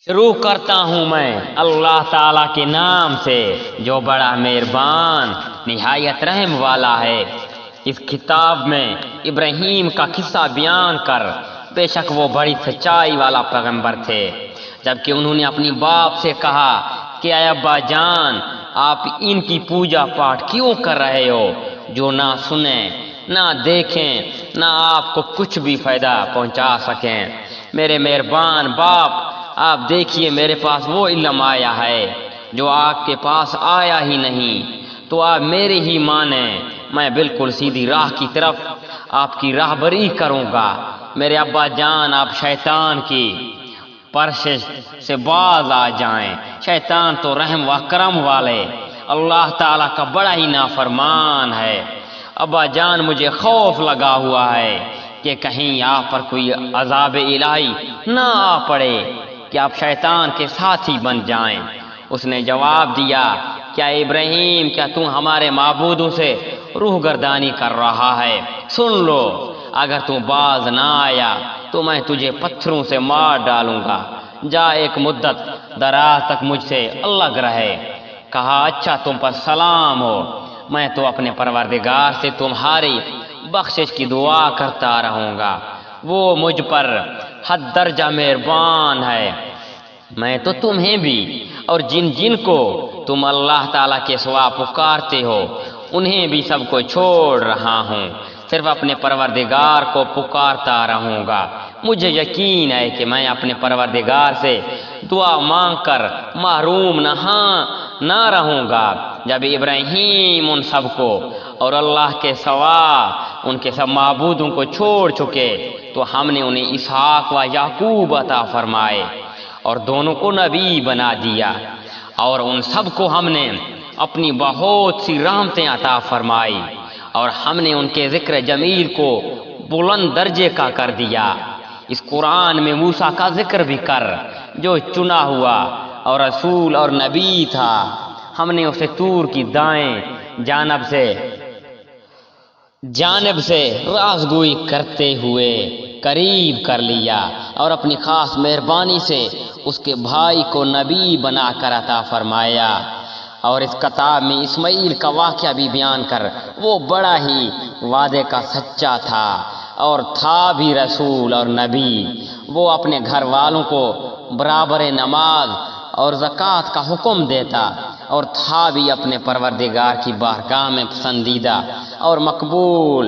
شروع کرتا ہوں میں اللہ تعالیٰ کے نام سے جو بڑا مہربان نہایت رحم والا ہے۔ اس کتاب میں ابراہیم کا قصہ بیان کر بے شک وہ بڑی سچائی والا پیغمبر تھے، جبکہ انہوں نے اپنی باپ سے کہا کہ اے ابا جان، آپ ان کی پوجا پاٹ کیوں کر رہے ہو جو نہ سنیں نہ دیکھیں نہ آپ کو کچھ بھی فائدہ پہنچا سکیں۔ میرے مہربان باپ، آپ دیکھیے میرے پاس وہ علم آیا ہے جو آپ کے پاس آیا ہی نہیں، تو آپ میری ہی مانیں، میں بالکل سیدھی راہ کی طرف آپ کی راہبری کروں گا۔ میرے ابا جان، آپ شیطان کی پرشش سے باز آ جائیں۔ شیطان تو رحم و کرم والے اللہ تعالیٰ کا بڑا ہی نافرمان ہے۔ ابا جان، مجھے خوف لگا ہوا ہے کہ کہیں آپ پر کوئی عذاب الہی نہ آ پڑے کہ آپ شیطان کے ساتھی بن جائیں۔ اس نے جواب دیا، کیا ابراہیم، کیا تم ہمارے معبودوں سے روح گردانی کر رہا ہے؟ سن لو، اگر تم باز نہ آیا تو میں تجھے پتھروں سے مار ڈالوں گا۔ جا ایک مدت دراز تک مجھ سے الگ رہے۔ کہا، اچھا، تم پر سلام ہو، میں تو اپنے پروردگار سے تمہاری بخشش کی دعا کرتا رہوں گا، وہ مجھ پر حد درجہ مہربان ہے۔ میں تو تمہیں بھی اور جن جن کو تم اللہ تعالیٰ کے سوا پکارتے ہو انہیں بھی سب کو چھوڑ رہا ہوں، صرف اپنے پروردگار کو پکارتا رہوں گا۔ مجھے یقین ہے کہ میں اپنے پروردگار سے دعا مانگ کر محروم نہ رہوں گا۔ جب ابراہیم ان سب کو اور اللہ کے سوا ان کے سب معبودوں کو چھوڑ چکے تو ہم نے انہیں اسحاق و یعقوب عطا فرمائے اور دونوں کو نبی بنا دیا، اور ان سب کو ہم نے اپنی بہت سی رحمتیں عطا فرمائی، اور ہم نے ان کے ذکر جمیل کو بلند درجے کا کر دیا۔ اس قرآن میں موسیٰ کا ذکر بھی کر، جو چنا ہوا اور رسول اور نبی تھا۔ ہم نے اسے طور کی دائیں جانب سے رازگوئی کرتے ہوئے قریب کر لیا، اور اپنی خاص مہربانی سے اس کے بھائی کو نبی بنا کر عطا فرمایا۔ اور اس کتاب میں اسماعیل کا واقعہ بھی بیان کر، وہ بڑا ہی وعدے کا سچا تھا اور تھا بھی رسول اور نبی۔ وہ اپنے گھر والوں کو برابر نماز اور زکوٰۃ کا حکم دیتا، اور تھا بھی اپنے پروردگار کی بارگاہ میں پسندیدہ اور مقبول۔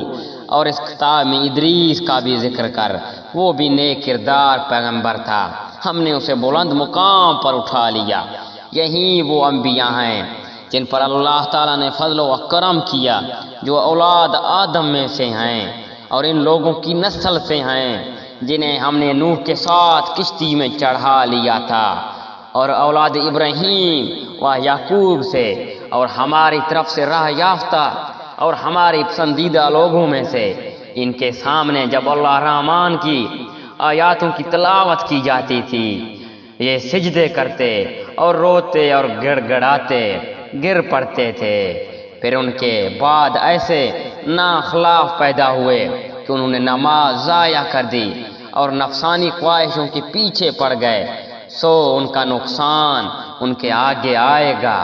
اور اس کتاب میں ادریس کا بھی ذکر کر، وہ بھی نیک کردار پیغمبر تھا، ہم نے اسے بلند مقام پر اٹھا لیا۔ یہی وہ انبیاء ہیں جن پر اللہ تعالیٰ نے فضل و کرم کیا، جو اولاد آدم میں سے ہیں اور ان لوگوں کی نسل سے ہیں جنہیں ہم نے نوح کے ساتھ کشتی میں چڑھا لیا تھا، اور اولاد ابراہیم و یعقوب سے، اور ہماری طرف سے راہ یافتہ اور ہماری پسندیدہ لوگوں میں سے۔ ان کے سامنے جب اللہ الرحمن کی آیاتوں کی تلاوت کی جاتی تھی، یہ سجدے کرتے اور روتے اور گڑ گڑاتے گر پڑتے تھے۔ پھر ان کے بعد ایسے ناخلاف پیدا ہوئے کہ انہوں نے نماز ضائع کر دی اور نفسانی خواہشوں کے پیچھے پڑ گئے، سو ان کا نقصان ان کے آگے آئے گا۔